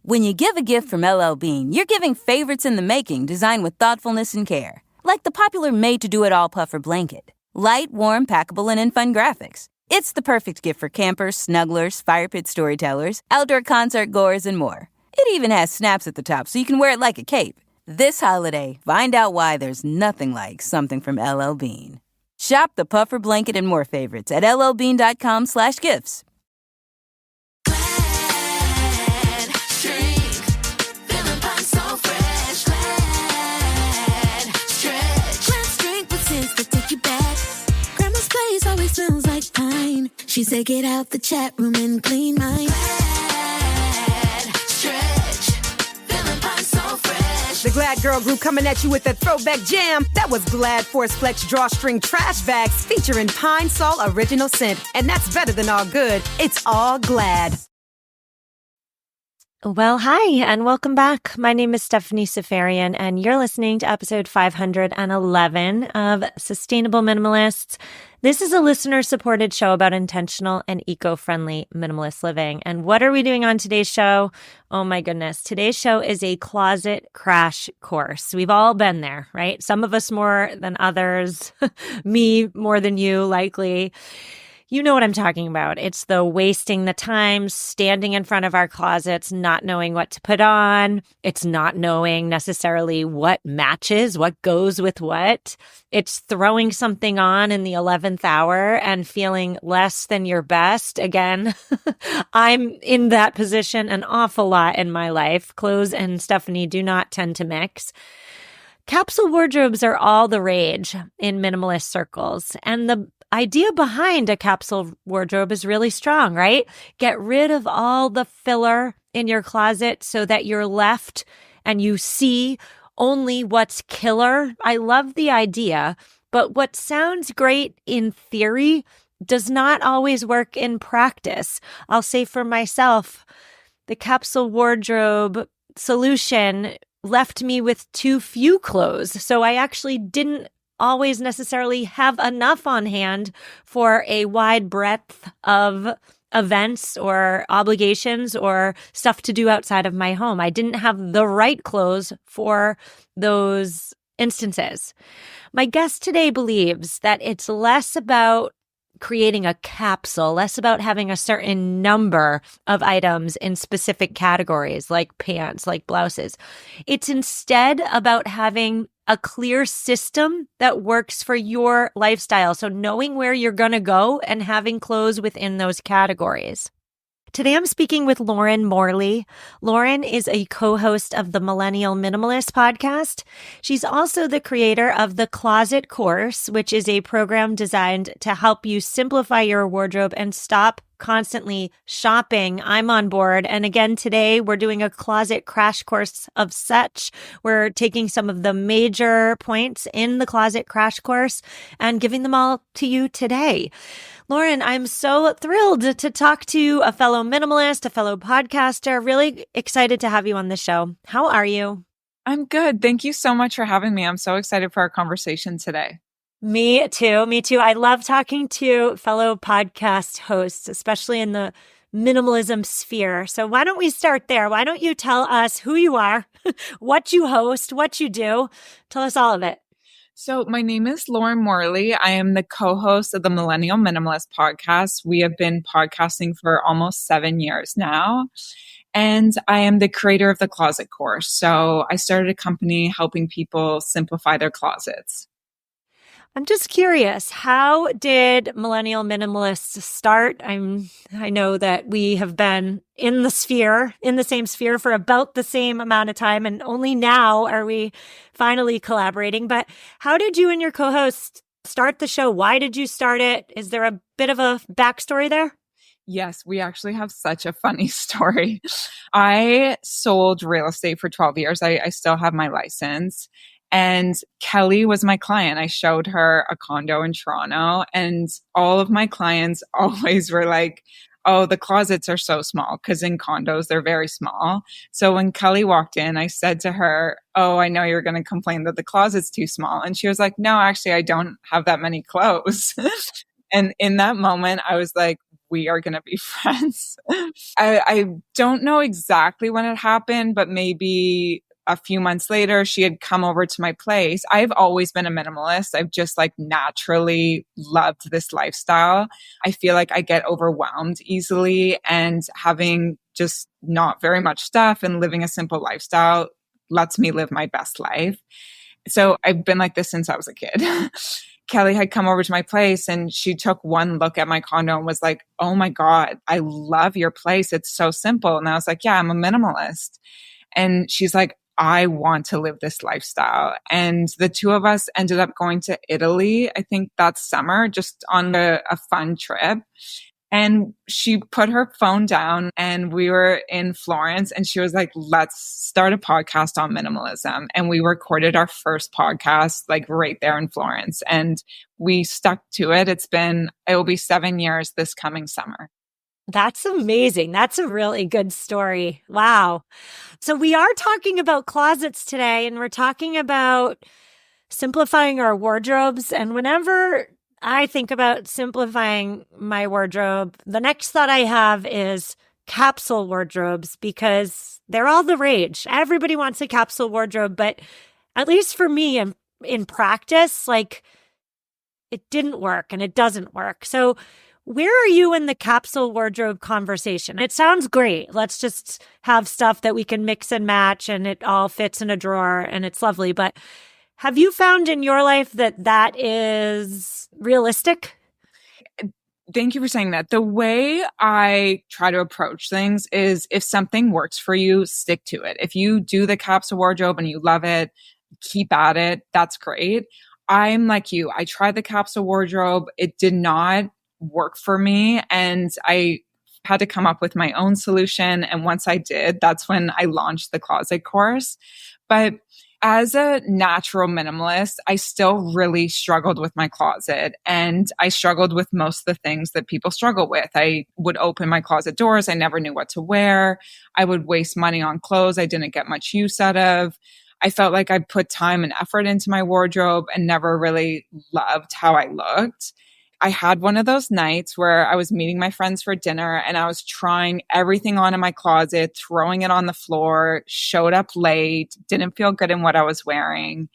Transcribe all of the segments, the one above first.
When you give a gift from LL Bean, you're giving favorites in the making designed with thoughtfulness and care. Like the popular made-to-do-it-all puffer blanket. Light, warm, packable, and in fun graphics. It's the perfect gift for campers, snugglers, fire pit storytellers, outdoor concert goers, and more. It even has snaps at the top so you can wear it like a cape. This holiday, find out why there's nothing like something from LL Bean. Shop the puffer blanket and more favorites at llbean.com/gifts. Always smells like pine. She said, get out the chat room and clean mine. Stretch, feeling pine so fresh. The Glad Girl Group coming at you with a throwback jam. That was Glad Force Flex Drawstring Trash Bags featuring Pine Sol Original Scent. And that's better than all good. It's all Glad. Well, hi, and welcome back. My name is Stephanie Safarian, and you're listening to episode 511 of Sustainable Minimalists. This is a listener-supported show about intentional and eco-friendly minimalist living. And what are we doing on today's show? Oh my goodness. Today's show is a closet crash course. We've all been there, right? Some of us more than others. Me more than you, likely. You know what I'm talking about. It's the wasting the time, standing in front of our closets, not knowing what to put on. It's not knowing necessarily what matches, what goes with what. It's throwing something on in the 11th hour and feeling less than your best. Again, I'm in that position an awful lot in my life. Clothes and Stephanie do not tend to mix. Capsule wardrobes are all the rage in minimalist circles. And the idea behind a capsule wardrobe is really strong, right? Get rid of all the filler in your closet so that you're left and you see only what's killer. I love the idea, but what sounds great in theory does not always work in practice. I'll say for myself, the capsule wardrobe solution left me with too few clothes. So I actually didn't always necessarily have enough on hand for a wide breadth of events or obligations or stuff to do outside of my home. I didn't have the right clothes for those instances. My guest today believes that it's less about creating a capsule, less about having a certain number of items in specific categories like pants, like blouses. It's instead about having a clear system that works for your lifestyle. So knowing where you're going to go and having clothes within those categories. Today, I'm speaking with Lauren Morley. Lauren is a co-host of the Millennial Minimalist podcast. She's also the creator of the Closet Course, which is a program designed to help you simplify your wardrobe and stop constantly shopping. I'm on board. And again, today we're doing a closet crash course of such. We're taking some of the major points in the closet crash course and giving them all to you today. Lauren, I'm so thrilled to talk to a fellow minimalist, a fellow podcaster. Really excited to have you on the show. How are you? I'm good. Thank you so much for having me. I'm so excited for our conversation today. Me too. Me too. I love talking to fellow podcast hosts, especially in the minimalism sphere. So why don't we start there? Why don't you tell us who you are, what you host, what you do? Tell us all of it. So my name is Lauren Morley. I am the co-host of the Millennial Minimalist podcast. We have been podcasting for almost 7 years now. And I am the creator of the Closet Course. So I started a company helping people simplify their closets. I'm just curious, how did Millennial Minimalists start? I know that we have been in the same sphere for about the same amount of time, and only now are we finally collaborating. But how did you and your co-host start the show? Why did you start it? Is there a bit of a backstory there? Yes, we actually have such a funny story. I sold real estate for 12 years. I still have my license. And Kelly was my client. I showed her a condo in Toronto, and all of my clients always were like, oh, the closets are so small, because in condos, they're very small. So when Kelly walked in, I said to her, oh, I know you're going to complain that the closet's too small. And she was like, no, actually, I don't have that many clothes. And in that moment, I was like, we are going to be friends. I don't know exactly when it happened, but maybe a few months later, she had come over to my place. I've always been a minimalist. I've just like naturally loved this lifestyle. I feel like I get overwhelmed easily, and having just not very much stuff and living a simple lifestyle lets me live my best life. So I've been like this since I was a kid. Kelly had come over to my place and she took one look at my condo and was like, "Oh my God, I love your place. It's so simple." And I was like, "Yeah, I'm a minimalist." And she's like, "I want to live this lifestyle." And the two of us ended up going to Italy, I think that summer, just on a fun trip. And she put her phone down and we were in Florence and she was like, "Let's start a podcast on minimalism." And we recorded our first podcast like right there in Florence. And we stuck to it. It will be 7 years this coming summer. That's amazing. That's a really good story. Wow. So we are talking about closets today, and we're talking about simplifying our wardrobes. And whenever I think about simplifying my wardrobe, the next thought I have is capsule wardrobes, because they're all the rage. Everybody wants a capsule wardrobe, but at least for me in practice, like it didn't work and it doesn't work. So where are you in the capsule wardrobe conversation? It sounds great. Let's just have stuff that we can mix and match and it all fits in a drawer and it's lovely. But have you found in your life that that is realistic? Thank you for saying that. The way I try to approach things is if something works for you, stick to it. If you do the capsule wardrobe and you love it, keep at it. That's great. I'm like you. I tried the capsule wardrobe. It did not work for me. And I had to come up with my own solution. And once I did, that's when I launched the closet course. But as a natural minimalist, I still really struggled with my closet, and I struggled with most of the things that people struggle with. I would open my closet doors. I never knew what to wear. I would waste money on clothes I didn't get much use out of. I felt like I put time and effort into my wardrobe and never really loved how I looked. I had one of those nights where I was meeting my friends for dinner and I was trying everything on in my closet, throwing it on the floor, showed up late, didn't feel good in what I was wearing.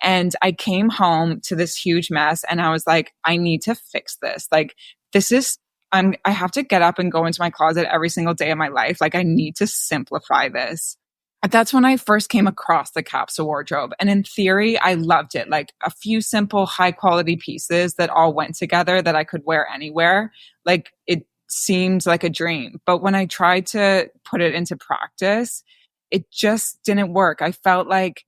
And I came home to this huge mess and I was like, I need to fix this. Like, I have to get up and go into my closet every single day of my life. Like, I need to simplify this. That's when I first came across the capsule wardrobe. And in theory, I loved it. Like a few simple, high quality pieces that all went together that I could wear anywhere. Like it seemed like a dream. But when I tried to put it into practice, it just didn't work. I felt like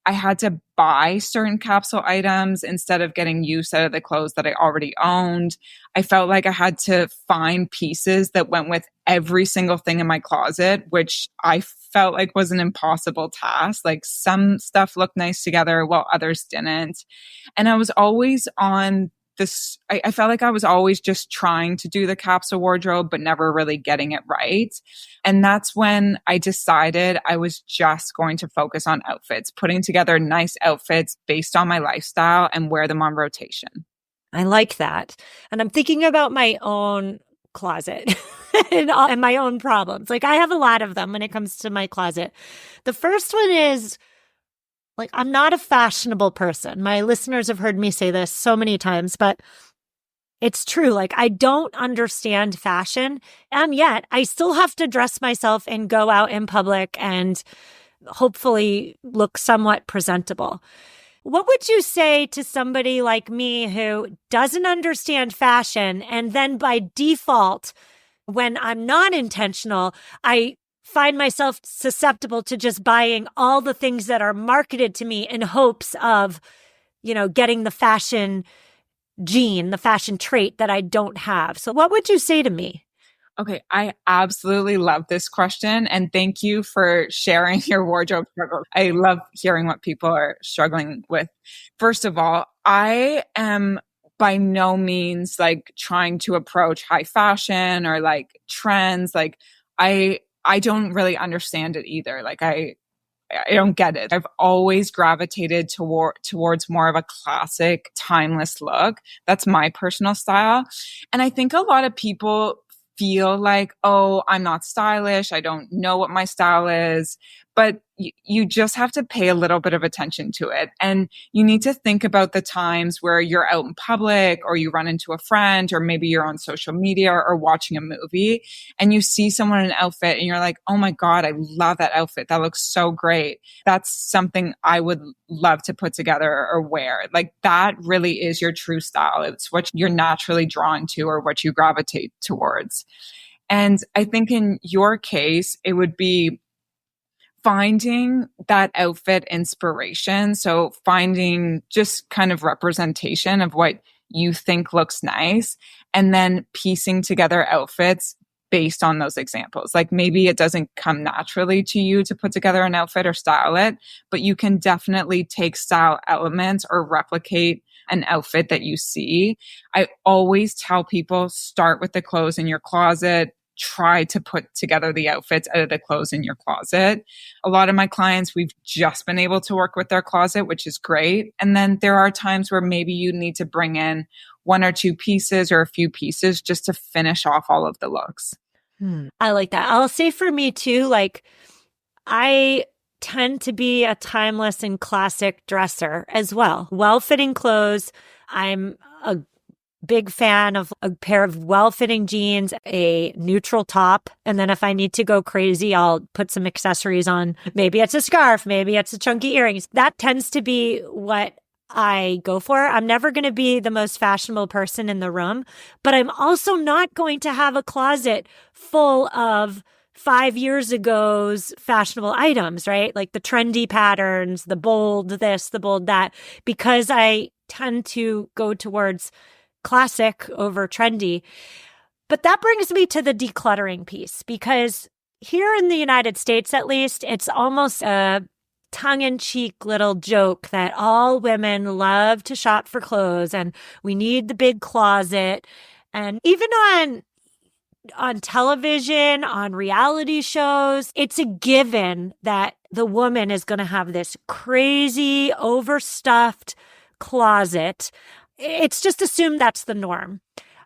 I had to buy certain capsule items instead of getting use out of the clothes that I already owned. I felt like I had to find pieces that went with every single thing in my closet, which I felt like was an impossible task. Like some stuff looked nice together while others didn't. And I was always on this, I felt like I was always just trying to do the capsule wardrobe, but never really getting it right. And that's when I decided I was just going to focus on outfits, putting together nice outfits based on my lifestyle and wear them on rotation. I like that. And I'm thinking about my own closet and my own problems. Like I have a lot of them when it comes to my closet. The first one is, like, I'm not a fashionable person. My listeners have heard me say this so many times, but it's true. Like, I don't understand fashion. And yet I still have to dress myself and go out in public and hopefully look somewhat presentable. What would you say to somebody like me who doesn't understand fashion and then by default, when I'm not intentional, I find myself susceptible to just buying all the things that are marketed to me in hopes of, getting the fashion gene, the fashion trait that I don't have. So what would you say to me? Okay, I absolutely love this question. And thank you for sharing your wardrobe struggles. I love hearing what people are struggling with. First of all, I am by no means like trying to approach high fashion or like trends. Like I don't really understand it either. Like I don't get it. I've always gravitated towards more of a classic, timeless look. That's my personal style. And I think a lot of people feel like, oh, I'm not stylish. I don't know what my style is. But you just have to pay a little bit of attention to it. And you need to think about the times where you're out in public or you run into a friend or maybe you're on social media or watching a movie and you see someone in an outfit and you're like, oh my God, I love that outfit. That looks so great. That's something I would love to put together or wear. Like that really is your true style. It's what you're naturally drawn to or what you gravitate towards. And I think in your case, it would be finding that outfit inspiration. So finding just kind of representation of what you think looks nice and then piecing together outfits based on those examples. Like maybe it doesn't come naturally to you to put together an outfit or style it, but you can definitely take style elements or replicate an outfit that you see. I always tell people start with the clothes in your closet. Try to put together the outfits out of the clothes in your closet. A lot of my clients, we've just been able to work with their closet, which is great. And then there are times where maybe you need to bring in one or two pieces or a few pieces just to finish off all of the looks. I like that. I'll say for me too, like I tend to be a timeless and classic dresser as well. Well-fitting clothes. I'm a big fan of a pair of well-fitting jeans, a neutral top, and then if I need to go crazy, I'll put some accessories on. Maybe it's a scarf, maybe it's a chunky earrings. That tends to be what I go for. I'm never going to be the most fashionable person in the room, but I'm also not going to have a closet full of 5 years ago's fashionable items, right? Like the trendy patterns, the bold this, the bold that, because I tend to go towards classic over trendy. But that brings me to the decluttering piece, because here in the United States, at least, it's almost a tongue-in-cheek little joke that all women love to shop for clothes and we need the big closet. And even on television, on reality shows, it's a given that the woman is going to have this crazy, overstuffed closet. It's just assumed that's the norm.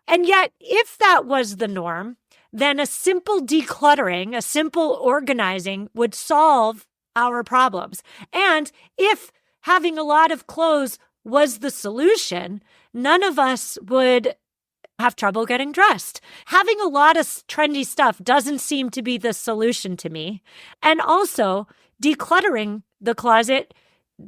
And yet, if that was the norm, then a simple decluttering, a simple organizing would solve our problems. And if having a lot of clothes was the solution, none of us would have trouble getting dressed. Having a lot of trendy stuff doesn't seem to be the solution to me. And also, decluttering the closet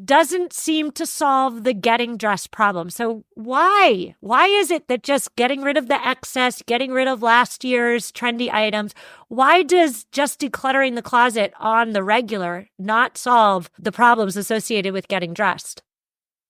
doesn't seem to solve the getting dressed problem. So why? Why is it that just getting rid of the excess, getting rid of last year's trendy items, why does just decluttering the closet on the regular not solve the problems associated with getting dressed?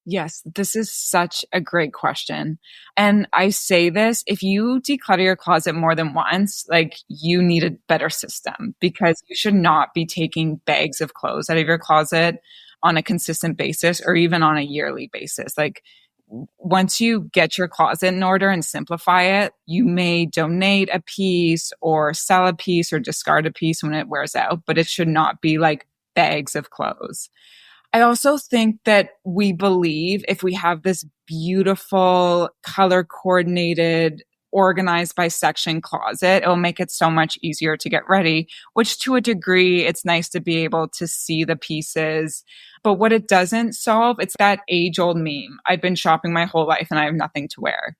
Yes, this is such a great question. And I say this, if you declutter your closet more than once, like you need a better system, because you should not be taking bags of clothes out of your closet on a consistent basis or even on a yearly basis. Like once you get your closet in order and simplify it, you may donate a piece or sell a piece or discard a piece when it wears out, but it should not be like bags of clothes. I also think that we believe if we have this beautiful, color coordinated, organized by section closet, it'll make it so much easier to get ready, which to a degree, it's nice to be able to see the pieces. But what it doesn't solve, it's that age-old meme. I've been shopping my whole life and I have nothing to wear.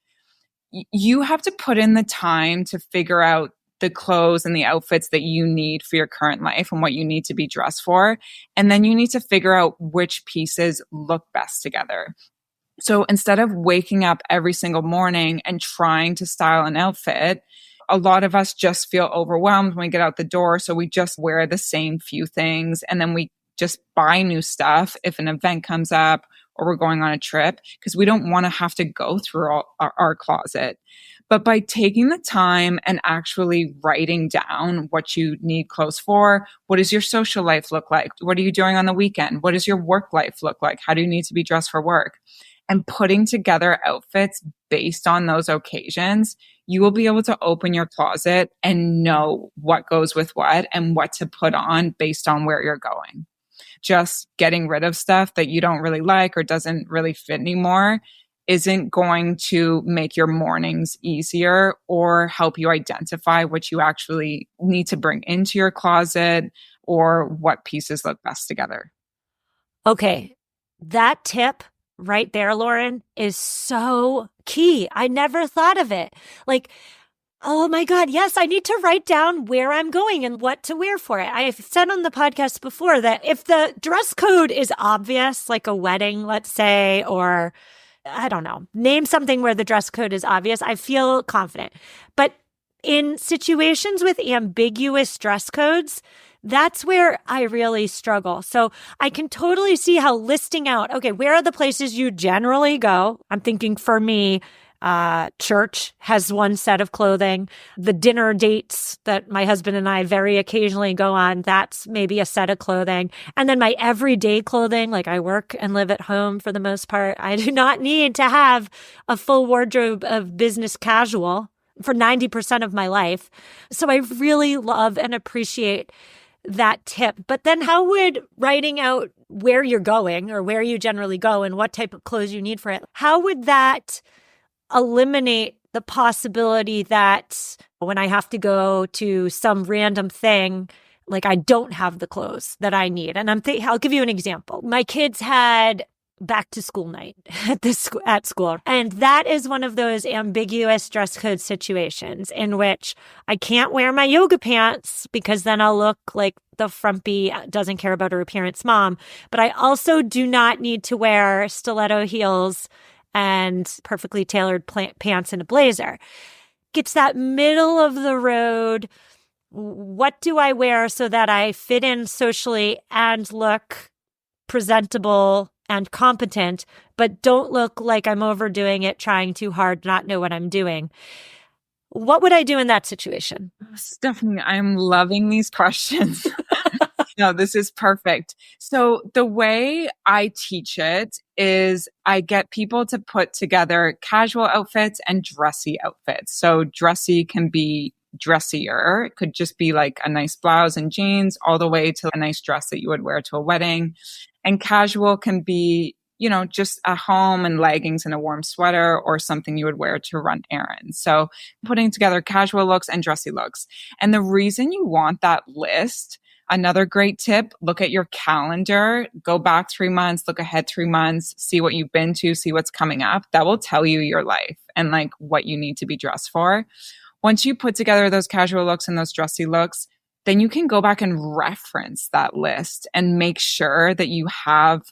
You have to put in the time to figure out the clothes and the outfits that you need for your current life and what you need to be dressed for. And then you need to figure out which pieces look best together. So instead of waking up every single morning and trying to style an outfit, a lot of us just feel overwhelmed when we get out the door. So we just wear the same few things and then we just buy new stuff if an event comes up or we're going on a trip, because we don't want to have to go through our closet. But by taking the time and actually writing down what you need clothes for, what does your social life look like? What are you doing on the weekend? What does your work life look like? How do you need to be dressed for work? And putting together outfits based on those occasions, you will be able to open your closet and know what goes with what and what to put on based on where you're going. just getting rid of stuff that you don't really like or doesn't really fit anymore isn't going to make your mornings easier or help you identify what you actually need to bring into your closet or what pieces look best together. Okay. That tip right there, Lauren, is so key. I never thought of it. Like, oh my God, yes, I need to write down where I'm going and what to wear for it. I've said on the podcast before that if the dress code is obvious, like a wedding, let's say, or I don't know, name something where the dress code is obvious, I feel confident. But in situations with ambiguous dress codes, that's where I really struggle. So I can totally see how listing out, okay, where are the places you generally go? I'm thinking for me, church has one set of clothing. The dinner dates that my husband and I very occasionally go on, that's maybe a set of clothing. And then my everyday clothing, like I work and live at home for the most part. I do not need to have a full wardrobe of business casual for 90% of my life. So I really love and appreciate that tip. But then how would writing out where you're going or where you generally go and what type of clothes you need for it, how would that eliminate the possibility that when I have to go to some random thing, like I don't have the clothes that I need? And I'll give you an example. My kids had back to school night at school. And that is one of those ambiguous dress code situations in which I can't wear my yoga pants because then I'll look like the frumpy, doesn't care about her appearance mom. But I also do not need to wear stiletto heels and perfectly tailored pants and a blazer. It's that middle of the road. What do I wear so that I fit in socially and look presentable and competent, but don't look like I'm overdoing it, trying too hard, not know what I'm doing? What would I do in that situation? Stephanie, I'm loving these questions. No, this is perfect. So the way I teach it is I get people to put together casual outfits and dressy outfits. So dressy can be dressier. It could just be like a nice blouse and jeans all the way to a nice dress that you would wear to a wedding. And casual can be, just a home and leggings and a warm sweater or something you would wear to run errands. So putting together casual looks and dressy looks. And the reason you want that list, another great tip, look at your calendar, go back 3 months, look ahead 3 months, see what you've been to, see what's coming up. That will tell you your life and like what you need to be dressed for. Once you put together those casual looks and those dressy looks, then you can go back and reference that list and make sure that you have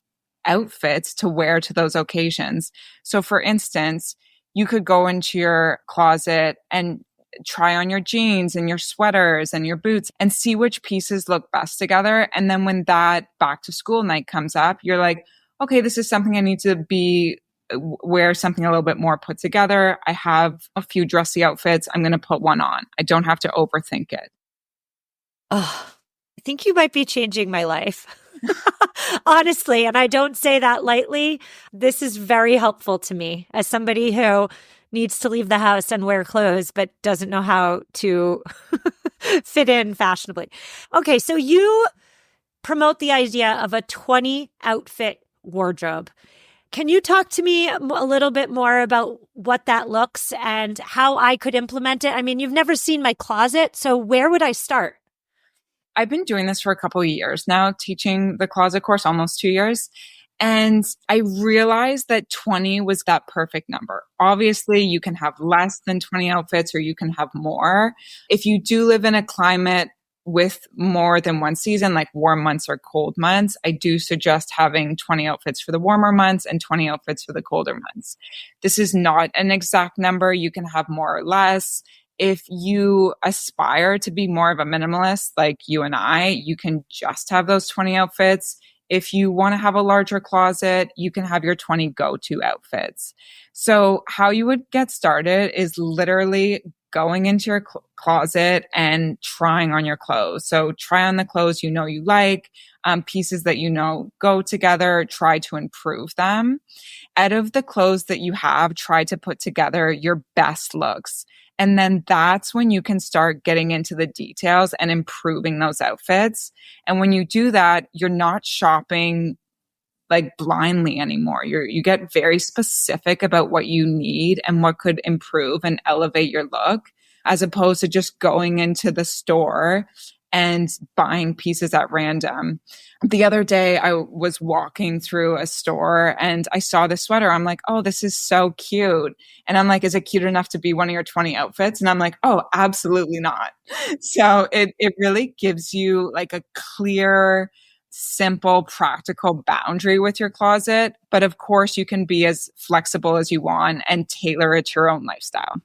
outfits to wear to those occasions. So for instance, you could go into your closet and try on your jeans and your sweaters and your boots and see which pieces look best together. And then when that back to school night comes up, you're like, okay, this is something I need to wear something a little bit more put together. I have a few dressy outfits. I'm going to put one on. I don't have to overthink it. Oh, I think you might be changing my life. Honestly, and I don't say that lightly. This is very helpful to me as somebody who needs to leave the house and wear clothes, but doesn't know how to fit in fashionably. Okay, so you promote the idea of a 20 outfit wardrobe. Can you talk to me a little bit more about what that looks and how I could implement it? I mean, you've never seen my closet, so where would I start? I've been doing this for a couple of years now, teaching the closet course, almost 2 years. And I realized that 20 was that perfect number. Obviously, you can have less than 20 outfits or you can have more. If you do live in a climate with more than one season, like warm months or cold months, I do suggest having 20 outfits for the warmer months and 20 outfits for the colder months. This is not an exact number. You can have more or less. If you aspire to be more of a minimalist like you and I, you can just have those 20 outfits. If you want to have a larger closet, you can have your 20 go-to outfits. So how you would get started is literally going into your closet and trying on your clothes. So try on the clothes you like, pieces that go together, try to improve them. Out of the clothes that you have, try to put together your best looks. And then that's when you can start getting into the details and improving those outfits. And when you do that, you're not shopping like blindly anymore. You get very specific about what you need and what could improve and elevate your look, as opposed to just going into the store and buying pieces at random. The other day I was walking through a store and I saw this sweater. I'm like, oh, this is so cute. And I'm like, is it cute enough to be one of your 20 outfits? And I'm like, oh, absolutely not. So it really gives you like a clear, simple, practical boundary with your closet. But of course, you can be as flexible as you want and tailor it to your own lifestyle.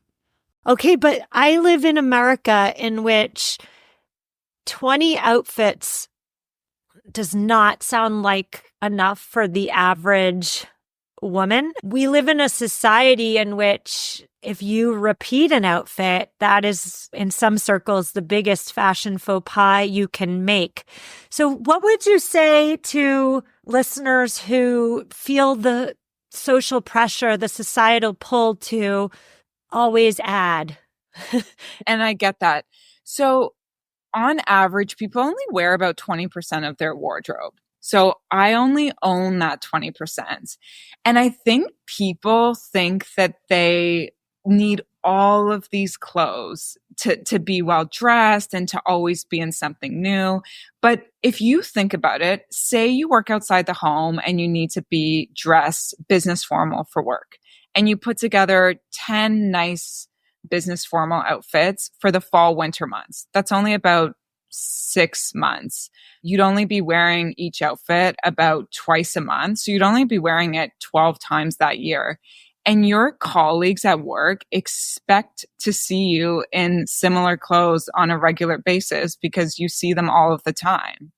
Okay, but I live in America in which 20 outfits does not sound like enough for the average woman. We live in a society in which if you repeat an outfit, that is in some circles the biggest fashion faux pas you can make. So what would you say to listeners who feel the social pressure, the societal pull to always add? And I get that. So on average, people only wear about 20% of their wardrobe. So I only own that 20%. And I think people think that they need all of these clothes to be well dressed and to always be in something new. But if you think about it, say you work outside the home and you need to be dressed business formal for work, and you put together 10 nice business formal outfits for the fall winter months. That's only about 6 months. You'd only be wearing each outfit about twice a month. So you'd only be wearing it 12 times that year. And your colleagues at work expect to see you in similar clothes on a regular basis because you see them all of the time.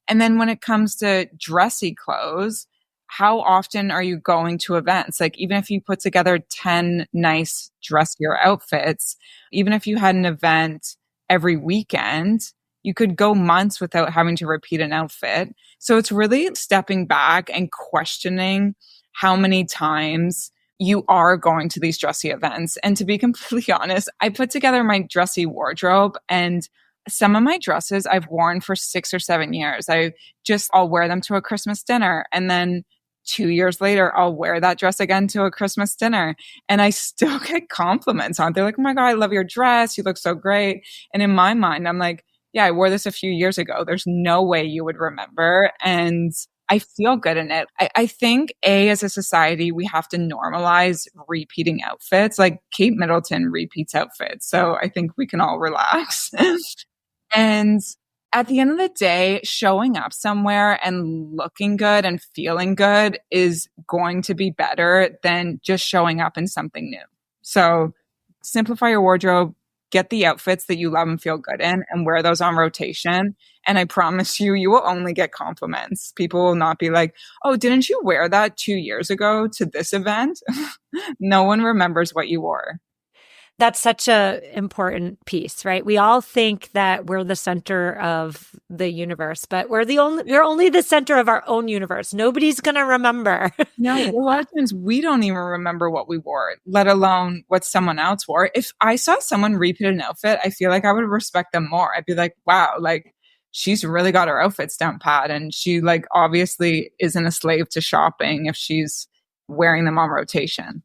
And then when it comes to dressy clothes, how often are you going to events? Like even if you put together 10 nice dressier outfits, even if you had an event every weekend, you could go months without having to repeat an outfit. So it's really stepping back and questioning how many times you are going to these dressy events. And to be completely honest, I put together my dressy wardrobe, and some of my dresses I've worn for 6 or 7 years. I'll wear them to a Christmas dinner, and then 2 years later, I'll wear that dress again to a Christmas dinner. And I still get compliments on it. They're like, oh my God, I love your dress. You look so great. And in my mind, I'm like, yeah, I wore this a few years ago. There's no way you would remember. And I feel good in it. I think as a society, we have to normalize repeating outfits. Like Kate Middleton repeats outfits. So I think we can all relax. And at the end of the day, showing up somewhere and looking good and feeling good is going to be better than just showing up in something new. So simplify your wardrobe, get the outfits that you love and feel good in, and wear those on rotation. And I promise you, you will only get compliments. People will not be like, oh, didn't you wear that 2 years ago to this event? No one remembers what you wore. That's such a important piece, right? We all think that we're the center of the universe, but we're only the center of our own universe. Nobody's going to remember. No, a lot of times we don't even remember what we wore, let alone what someone else wore. If I saw someone repeat an outfit, I feel like I would respect them more. I'd be like, wow, like she's really got her outfits down pat, and she like obviously isn't a slave to shopping if she's wearing them on rotation.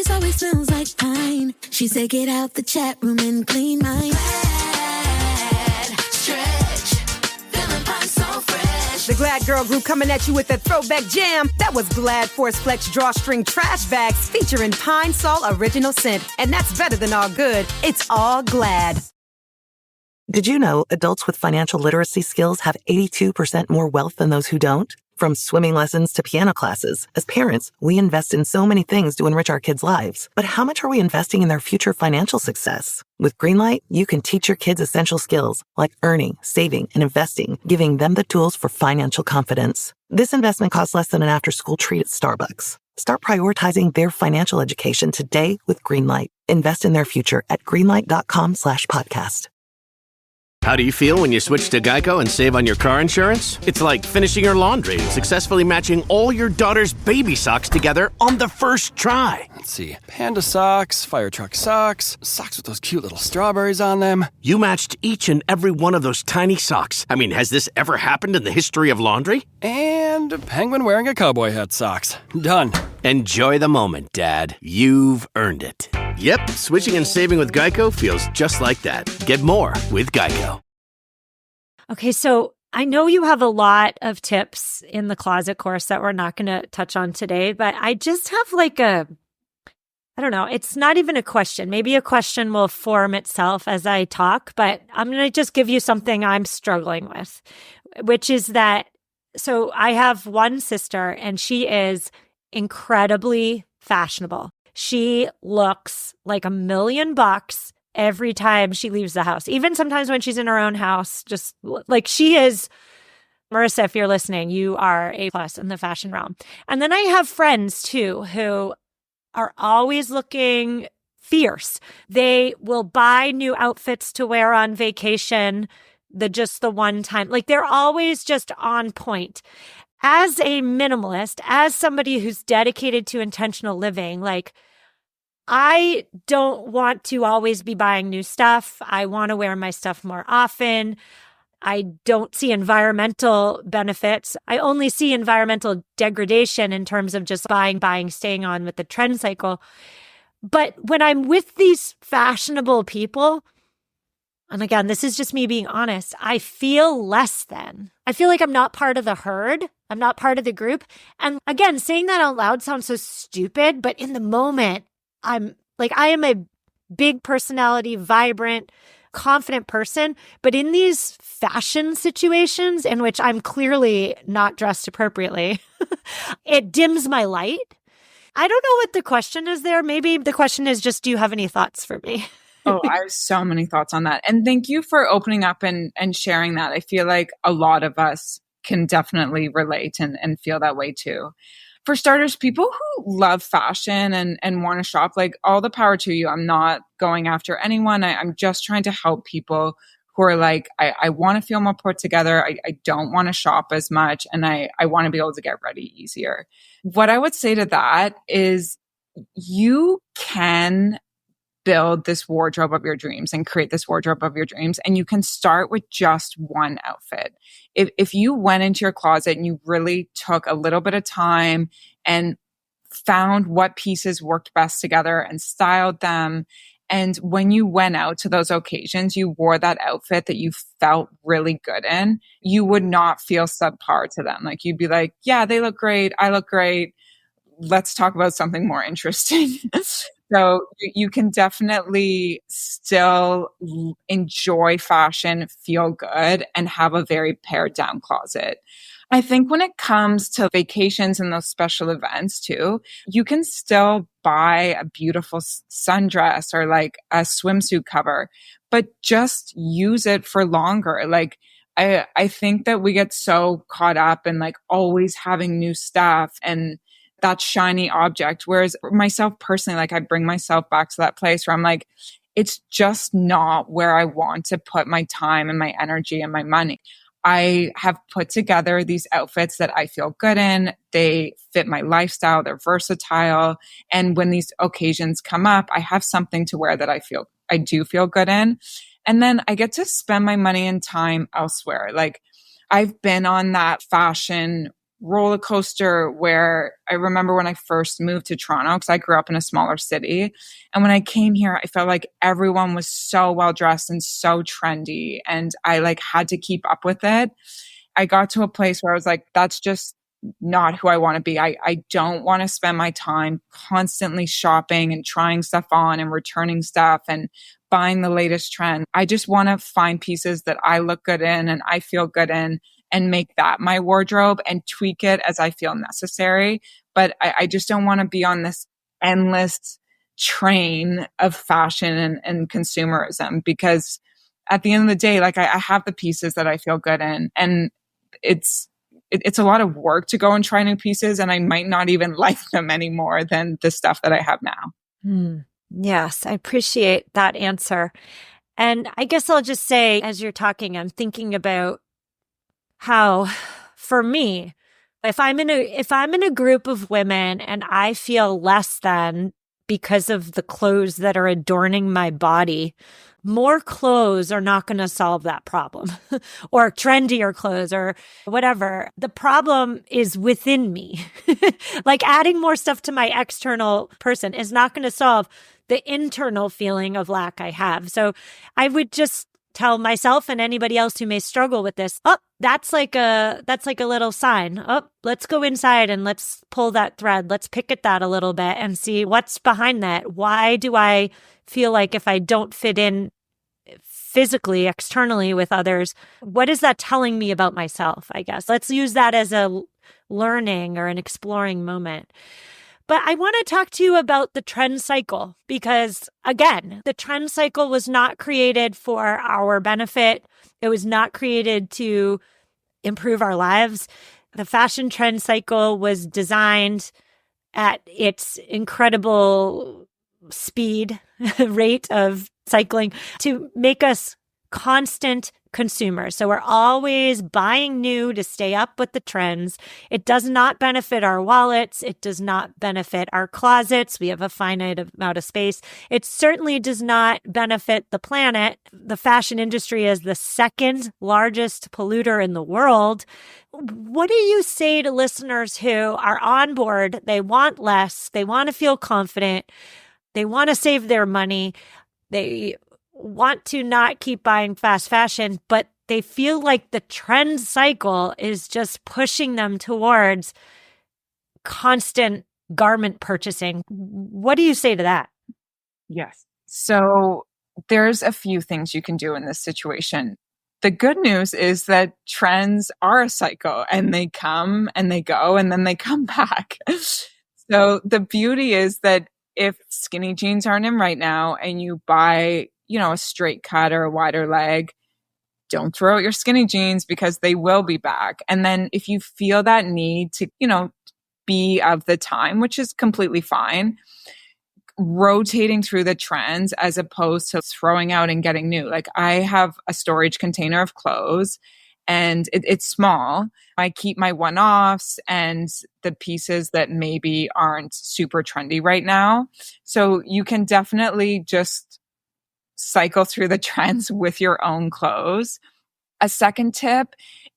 Always smells like pine. She said, get out the chat room and clean mine. Stretch, feeling pine so fresh. The Glad Girl Group coming at you with that throwback jam. That was Glad Force Flex Drawstring Trash Bags featuring Pine Sol Original Scent. And that's better than all good. It's all Glad. Did you know adults with financial literacy skills have 82% more wealth than those who don't? From swimming lessons to piano classes, as parents, we invest in so many things to enrich our kids' lives. But how much are we investing in their future financial success? With Greenlight, you can teach your kids essential skills like earning, saving, and investing, giving them the tools for financial confidence. This investment costs less than an after-school treat at Starbucks. Start prioritizing their financial education today with Greenlight. Invest in their future at greenlight.com/podcast. How do you feel when you switch to Geico and save on your car insurance? It's like finishing your laundry and successfully matching all your daughter's baby socks together on the first try. Let's see. Panda socks, fire truck socks, socks with those cute little strawberries on them. You matched each and every one of those tiny socks. I mean, has this ever happened in the history of laundry? And a penguin wearing a cowboy hat socks. Done. Enjoy the moment, Dad. You've earned it. Yep, switching and saving with Geico feels just like that. Get more with Geico. Okay, so I know you have a lot of tips in the closet course that we're not going to touch on today, but I just have I don't know, it's not even a question. Maybe a question will form itself as I talk, but I'm going to just give you something I'm struggling with, which is that, so I have one sister and she is incredibly fashionable. She looks like $1,000,000 every time she leaves the house. Even sometimes when she's in her own house, just like she is. Marissa, if you're listening, you are A+ in the fashion realm. And then I have friends too who are always looking fierce. They will buy new outfits to wear on vacation, just the one time. Like they're always just on point. As a minimalist, as somebody who's dedicated to intentional living, like I don't want to always be buying new stuff. I want to wear my stuff more often. I don't see environmental benefits. I only see environmental degradation in terms of just buying, staying on with the trend cycle. But when I'm with these fashionable people, and again, this is just me being honest, I feel less than. I feel like I'm not part of the herd. I'm not part of the group. And again, saying that out loud sounds so stupid, but in the moment, I am a big personality, vibrant, confident person. But in these fashion situations in which I'm clearly not dressed appropriately, it dims my light. I don't know what the question is there. Maybe the question is just, do you have any thoughts for me? Oh, I have so many thoughts on that. And thank you for opening up and sharing that. I feel like a lot of us can definitely relate and feel that way too. For starters, people who love fashion and want to shop, like all the power to you. I'm not going after anyone. I'm just trying to help people who are like, I want to feel more put together. I don't want to shop as much. And I want to be able to get ready easier. What I would say to that is you can build this wardrobe of your dreams and create this wardrobe of your dreams. And you can start with just one outfit. If you went into your closet and you really took a little bit of time and found what pieces worked best together and styled them, and when you went out to those occasions, you wore that outfit that you felt really good in, you would not feel subpar to them. Like you'd be like, yeah, they look great. I look great. Let's talk about something more interesting. So you can definitely still enjoy fashion, feel good, and have a very pared down closet. I think when it comes to vacations and those special events too, you can still buy a beautiful sundress or like a swimsuit cover, but just use it for longer. Like I think that we get so caught up in like always having new stuff and that shiny object. Whereas myself personally, like I bring myself back to that place where I'm like, it's just not where I want to put my time and my energy and my money. I have put together these outfits that I feel good in. They fit my lifestyle. They're versatile. And when these occasions come up, I have something to wear that I do feel good in. And then I get to spend my money and time elsewhere. Like I've been on that fashion roller coaster where I remember when I first moved to Toronto, because I grew up in a smaller city. And when I came here, I felt like everyone was so well dressed and so trendy. And I like had to keep up with it. I got to a place where I was like, that's just not who I want to be. I don't want to spend my time constantly shopping and trying stuff on and returning stuff and buying the latest trend. I just want to find pieces that I look good in and I feel good in and make that my wardrobe and tweak it as I feel necessary. But I just don't want to be on this endless train of fashion and consumerism, because at the end of the day, like I have the pieces that I feel good in, and it's a lot of work to go and try new pieces, and I might not even like them any more than the stuff that I have now. Yes, I appreciate that answer. And I guess I'll just say, as you're talking, I'm thinking about how, for me, if I'm in a group of women and I feel less than because of the clothes that are adorning my body, more clothes are not going to solve that problem or trendier clothes or whatever. The problem is within me. Like adding more stuff to my external person is not going to solve the internal feeling of lack I have. So I would just tell myself and anybody else who may struggle with this, oh, that's like a little sign. Oh, let's go inside and let's pull that thread. Let's pick at that a little bit and see what's behind that. Why do I feel like if I don't fit in physically, externally with others, what is that telling me about myself, I guess? Let's use that as a learning or an exploring moment. But I want to talk to you about the trend cycle because, again, the trend cycle was not created for our benefit. It was not created to improve our lives. The fashion trend cycle was designed at its incredible speed rate of cycling to make us constant consumers. So we're always buying new to stay up with the trends. It does not benefit our wallets. It does not benefit our closets. We have a finite amount of space. It certainly does not benefit the planet. The fashion industry is the second largest polluter in the world. What do you say to listeners who are on board? They want less. They want to feel confident. They want to save their money. They want to not keep buying fast fashion, but they feel like the trend cycle is just pushing them towards constant garment purchasing. What do you say to that? Yes. So there's a few things you can do in this situation. The good news is that trends are a cycle and they come and they go and then they come back. So the beauty is that if skinny jeans aren't in right now and you buy a straight cut or a wider leg, don't throw out your skinny jeans because they will be back. And then if you feel that need to, be of the time, which is completely fine, rotating through the trends as opposed to throwing out and getting new. Like I have a storage container of clothes and it's small. I keep my one-offs and the pieces that maybe aren't super trendy right now. So you can definitely just cycle through the trends with your own clothes. A second tip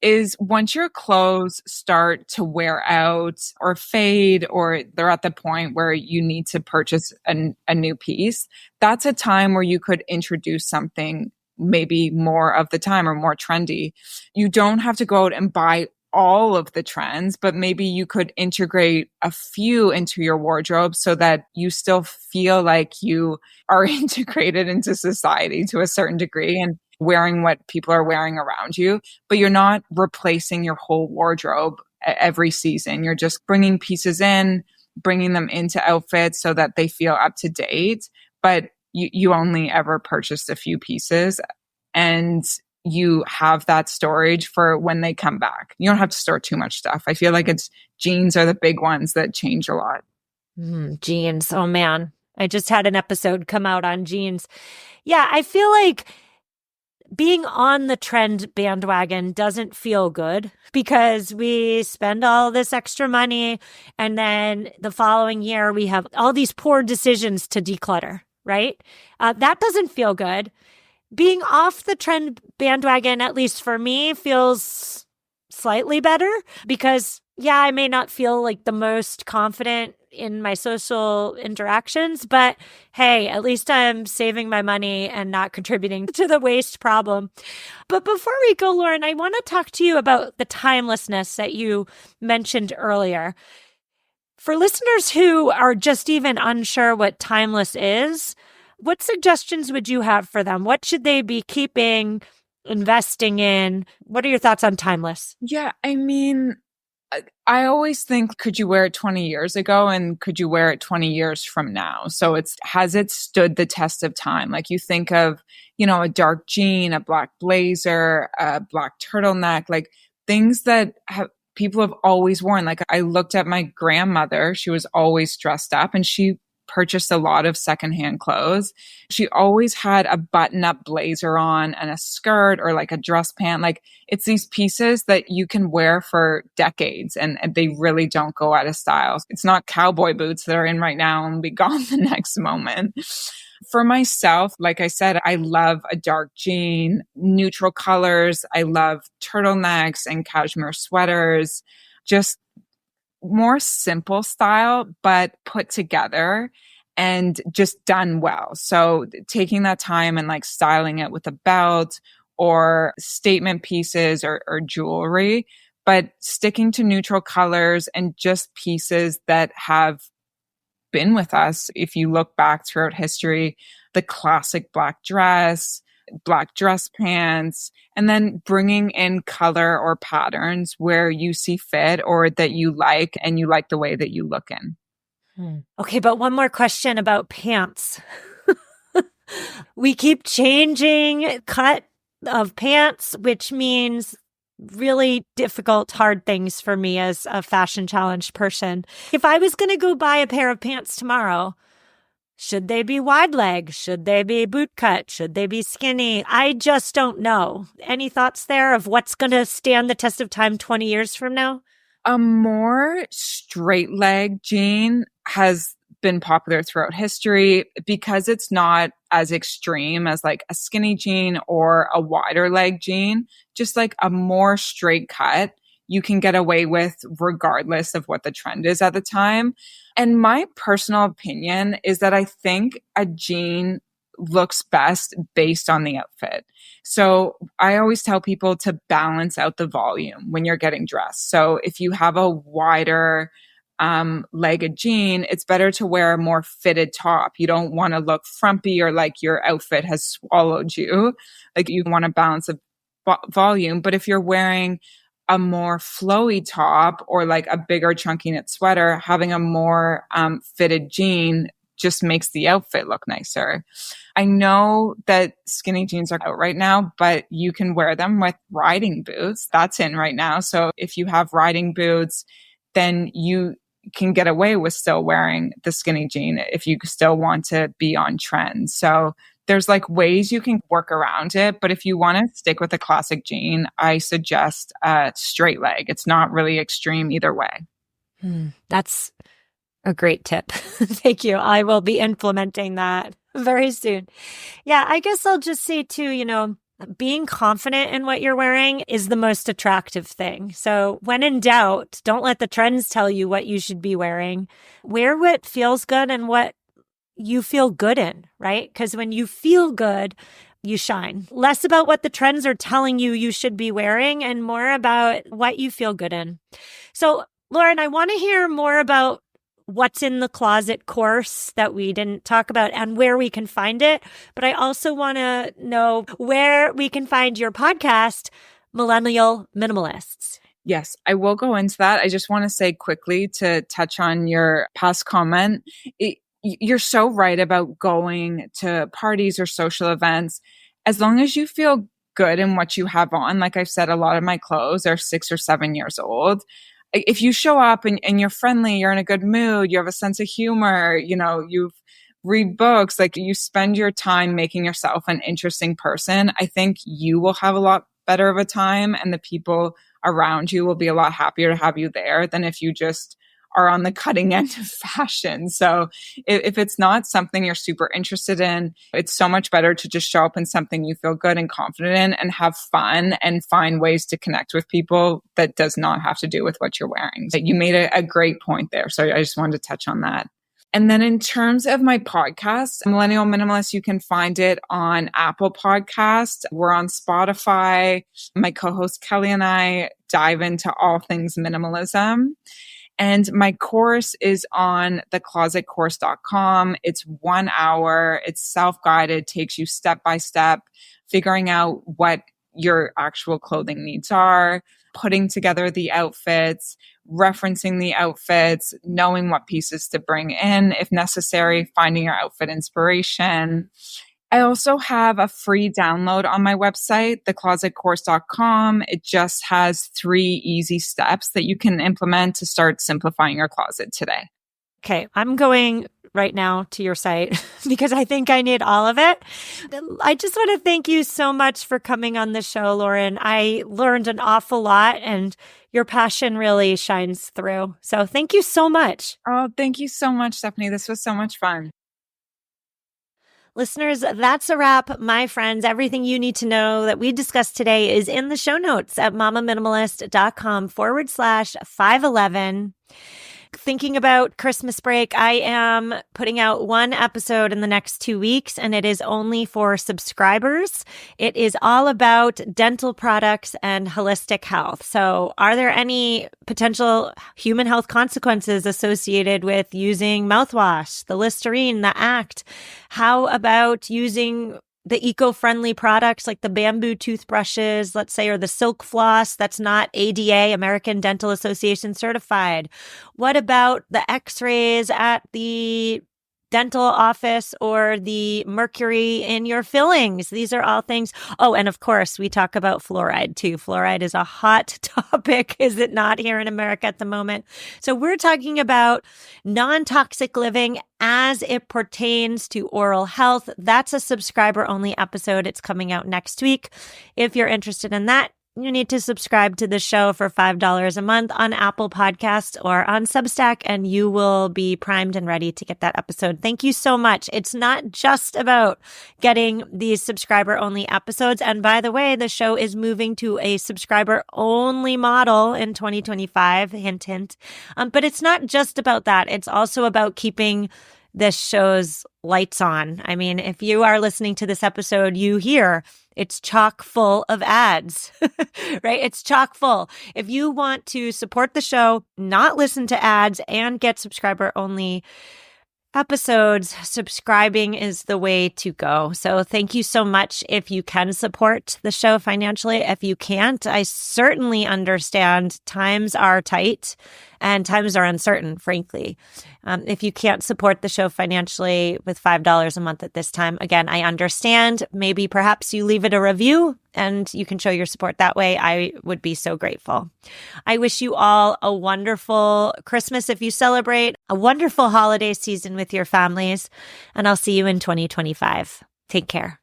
is once your clothes start to wear out or fade, or they're at the point where you need to purchase a new piece, that's a time where you could introduce something maybe more of the time or more trendy. You don't have to go out and buy all of the trends, but maybe you could integrate a few into your wardrobe so that you still feel like you are integrated into society to a certain degree and wearing what people are wearing around you, but you're not replacing your whole wardrobe every season. You're just bringing pieces in, bringing them into outfits so that they feel up to date, but you only ever purchased a few pieces and you have that storage for when they come back. You don't have to store too much stuff. I feel like jeans are the big ones that change a lot. Jeans. Oh man. I just had an episode come out on jeans. Yeah. I feel like being on the trend bandwagon doesn't feel good because we spend all this extra money and then the following year we have all these poor decisions to declutter, right? That doesn't feel good. Being off the trend bandwagon, at least for me, feels slightly better because, yeah, I may not feel like the most confident in my social interactions, but hey, at least I'm saving my money and not contributing to the waste problem. But before we go, Lauren, I want to talk to you about the timelessness that you mentioned earlier. For listeners who are just even unsure what timeless is, what suggestions would you have for them? What should they be keeping, investing in? What are your thoughts on timeless? Yeah, I mean, I always think, could you wear it 20 years ago and could you wear it 20 years from now? So has it stood the test of time? Like you think of, a dark jean, a black blazer, a black turtleneck, like things that people have always worn. Like I looked at my grandmother, she was always dressed up and she purchased a lot of secondhand clothes. She always had a button-up blazer on and a skirt or like a dress pant. Like it's these pieces that you can wear for decades and they really don't go out of style. It's not cowboy boots that are in right now and be gone the next moment. For myself, like I said, I love a dark jean, neutral colors. I love turtlenecks and cashmere sweaters, just more simple style, but put together and just done well. So taking that time and like styling it with a belt or statement pieces or jewelry, but sticking to neutral colors and just pieces that have been with us. If you look back throughout history, the classic black dress pants, and then bringing in color or patterns where you see fit or that you like and you like the way that you look in. Okay, but one more question about pants. We keep changing cut of pants, which means really difficult, hard things for me as a fashion challenged person. If I was going to go buy a pair of pants tomorrow, should they be wide leg? Should they be boot cut? Should they be skinny? I just don't know. Any thoughts there of what's going to stand the test of time 20 years from now? A more straight leg jean has been popular throughout history because it's not as extreme as like a skinny jean or a wider leg jean. Just like a more straight cut you can get away with regardless of what the trend is at the time. And my personal opinion is that I think a jean looks best based on the outfit. So I always tell people to balance out the volume when you're getting dressed. So if you have a wider legged jean, it's better to wear a more fitted top. You don't want to look frumpy or like your outfit has swallowed you. Like you want to balance the volume. But if you're wearing a more flowy top or like a bigger chunky knit sweater, having a more fitted jean just makes the outfit look nicer. I know that skinny jeans are out right now, but you can wear them with riding boots. That's in right now. So if you have riding boots, then you can get away with still wearing the skinny jean if you still want to be on trend. So there's like ways you can work around it. But if you want to stick with a classic jean, I suggest a straight leg. It's not really extreme either way. That's a great tip. Thank you. I will be implementing that very soon. Yeah, I guess I'll just say too, being confident in what you're wearing is the most attractive thing. So when in doubt, don't let the trends tell you what you should be wearing. Wear what feels good and what you feel good in, right? Because when you feel good, you shine. Less about what the trends are telling you should be wearing and more about what you feel good in. So, Lauren, I want to hear more about what's in the closet course that we didn't talk about and where we can find it. But I also want to know where we can find your podcast, Millennial Minimalists. Yes, I will go into that. I just want to say quickly to touch on your past comment. You're so right about going to parties or social events. As long as you feel good in what you have on, like I've said, a lot of my clothes are 6 or 7 years old. If you show up and you're friendly, you're in a good mood, you have a sense of humor, you've read books, like you spend your time making yourself an interesting person, I think you will have a lot better of a time and the people around you will be a lot happier to have you there than if you just are on the cutting end of fashion. So if it's not something you're super interested in, it's so much better to just show up in something you feel good and confident in and have fun and find ways to connect with people that does not have to do with what you're wearing. So you made a great point there. So I just wanted to touch on that. And then in terms of my podcast, Millennial Minimalist, you can find it on Apple Podcasts. We're on Spotify. My co-host Kelly and I dive into all things minimalism. And my course is on theclosetcourse.com. It's 1 hour. It's self-guided, takes you step by step, figuring out what your actual clothing needs are, putting together the outfits, referencing the outfits, knowing what pieces to bring in if necessary, finding your outfit inspiration. I also have a free download on my website, theclosetcourse.com. It just has 3 easy steps that you can implement to start simplifying your closet today. Okay, I'm going right now to your site because I think I need all of it. I just want to thank you so much for coming on the show, Lauren. I learned an awful lot and your passion really shines through. So thank you so much. Oh, thank you so much, Stephanie. This was so much fun. Listeners, that's a wrap, my friends. Everything you need to know that we discussed today is in the show notes at mamaminimalist.com/511. Thinking about Christmas break, I am putting out one episode in the next 2 weeks, and it is only for subscribers. It is all about dental products and holistic health. So are there any potential human health consequences associated with using mouthwash, the Listerine, the Act? How about using the eco-friendly products like the bamboo toothbrushes, let's say, or the silk floss that's not ADA, American Dental Association certified? What about the x-rays at the dental office or the mercury in your fillings? These are all things. Oh, and of course, we talk about fluoride too. Fluoride is a hot topic, is it not, here in America at the moment? So we're talking about non-toxic living as it pertains to oral health. That's a subscriber-only episode. It's coming out next week. If you're interested in that, you need to subscribe to the show for $5 a month on Apple Podcasts or on Substack, and you will be primed and ready to get that episode. Thank you so much. It's not just about getting these subscriber-only episodes. And by the way, the show is moving to a subscriber-only model in 2025, hint, hint. But it's not just about that. It's also about keeping this show's lights on. I mean, if you are listening to this episode, you hear it's chock full of ads, right? It's chock full. If you want to support the show, not listen to ads, and get subscriber only episodes, subscribing is the way to go. So thank you so much if you can support the show financially. If you can't, I certainly understand times are tight and times are uncertain, frankly. If you can't support the show financially with $5 a month at this time, again, I understand. Maybe perhaps you leave it a review and you can show your support that way. I would be so grateful. I wish you all a wonderful Christmas if you celebrate, a wonderful holiday season with your families, and I'll see you in 2025. Take care.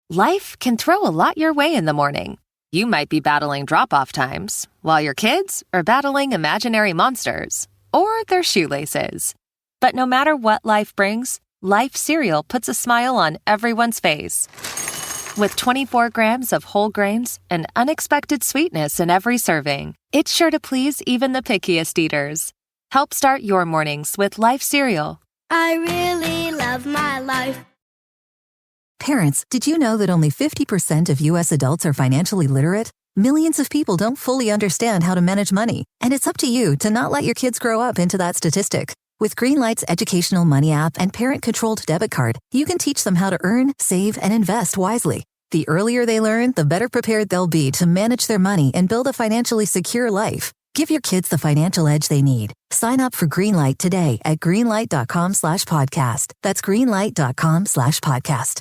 Life can throw a lot your way in the morning. You might be battling drop-off times, while your kids are battling imaginary monsters or their shoelaces. But no matter what life brings, Life cereal puts a smile on everyone's face. With 24 grams of whole grains and unexpected sweetness in every serving, it's sure to please even the pickiest eaters. Help start your mornings with Life cereal. I really love my life. Parents, did you know that only 50% of U.S. adults are financially literate? Millions of people don't fully understand how to manage money, and it's up to you to not let your kids grow up into that statistic. With Greenlight's educational money app and parent-controlled debit card, you can teach them how to earn, save, and invest wisely. The earlier they learn, the better prepared they'll be to manage their money and build a financially secure life. Give your kids the financial edge they need. Sign up for Greenlight today at greenlight.com/podcast. That's greenlight.com/podcast.